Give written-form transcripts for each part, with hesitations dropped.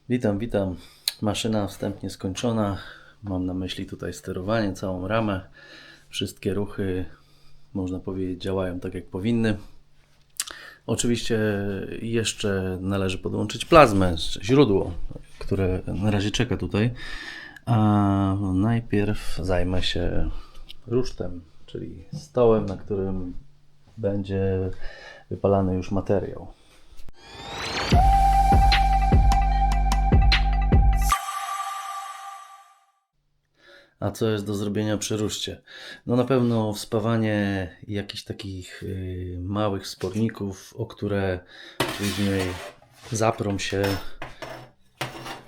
Witam, witam. Maszyna wstępnie skończona. Mam na myśli tutaj sterowanie, całą ramę. Wszystkie ruchy, można powiedzieć, działają tak jak powinny. Oczywiście jeszcze należy podłączyć plazmę, źródło, które na razie czeka tutaj. A najpierw zajmę się rusztem, czyli stołem, na którym będzie wypalany już materiał. A co jest do zrobienia przy ruszcie? No na pewno wspawanie jakichś takich małych sporników, o które później zaprą się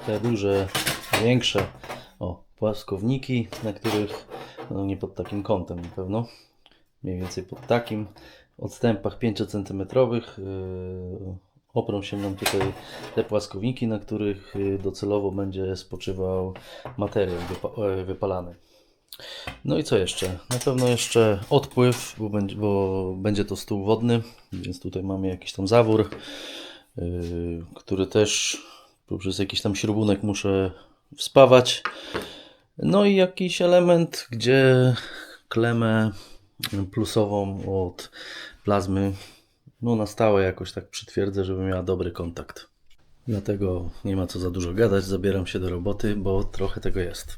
te duże, większe płaskowniki, na których, no nie pod takim kątem na pewno, mniej więcej pod takim, w odstępach 5 cm oprą się nam tutaj te płaskowniki, na których docelowo będzie spoczywał materiał wypalany. No i co jeszcze? Na pewno jeszcze odpływ, bo będzie to stół wodny, więc tutaj mamy jakiś tam zawór, który też poprzez jakiś tam śrubunek muszę wspawać. No i jakiś element, gdzie klemę plusową od plazmy na stałe jakoś tak przytwierdzę, żeby miała dobry kontakt. Dlatego nie ma co za dużo gadać, zabieram się do roboty, bo trochę tego jest.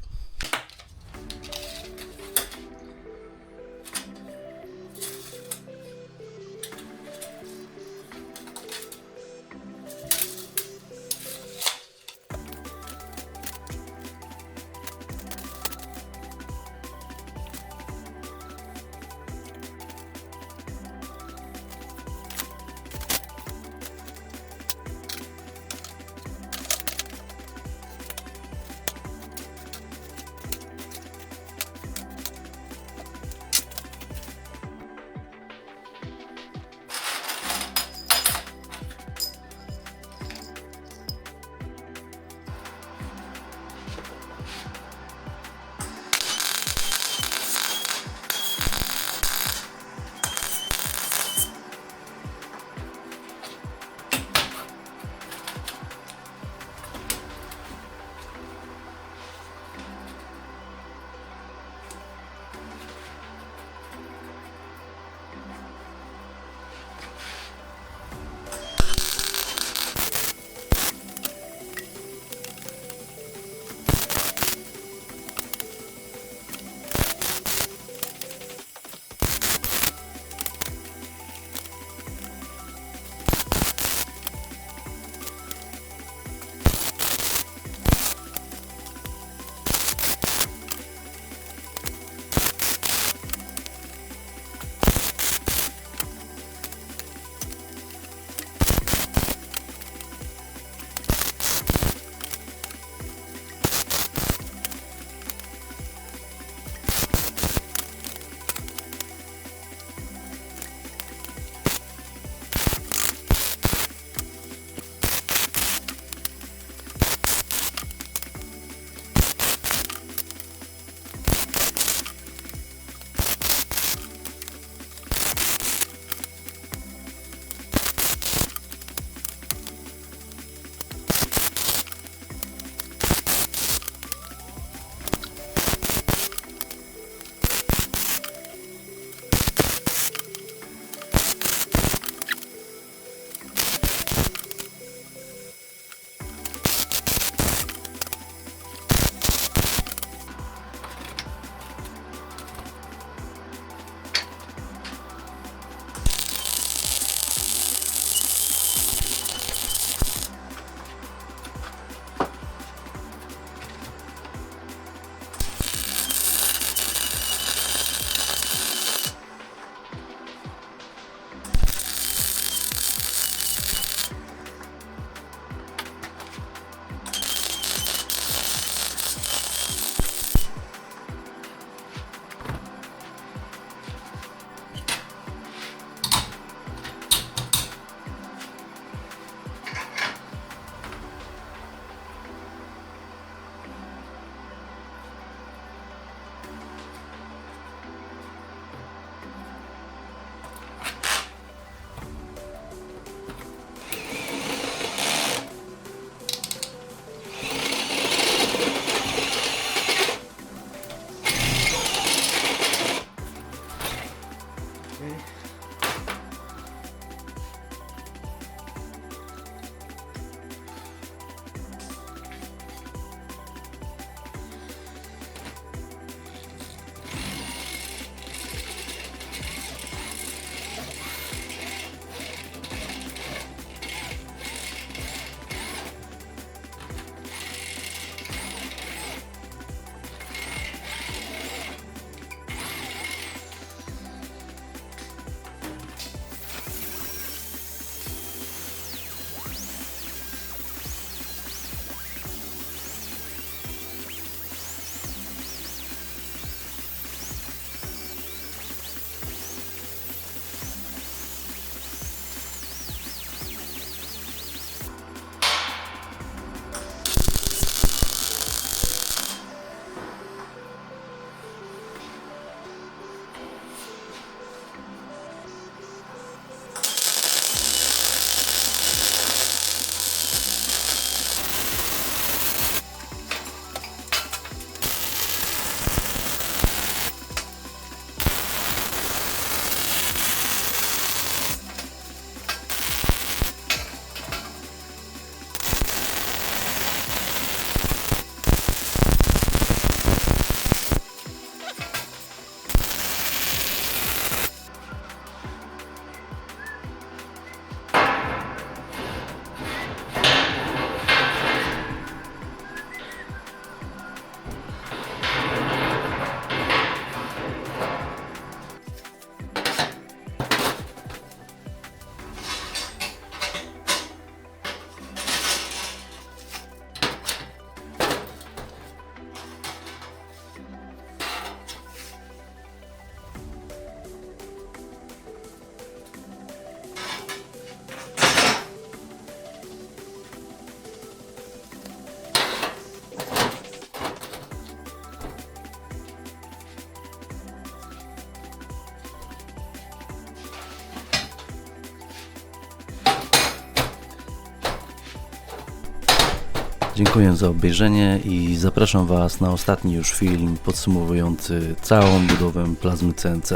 Dziękuję za obejrzenie i zapraszam Was na ostatni już film podsumowujący całą budowę plazmy CNC.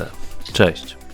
Cześć!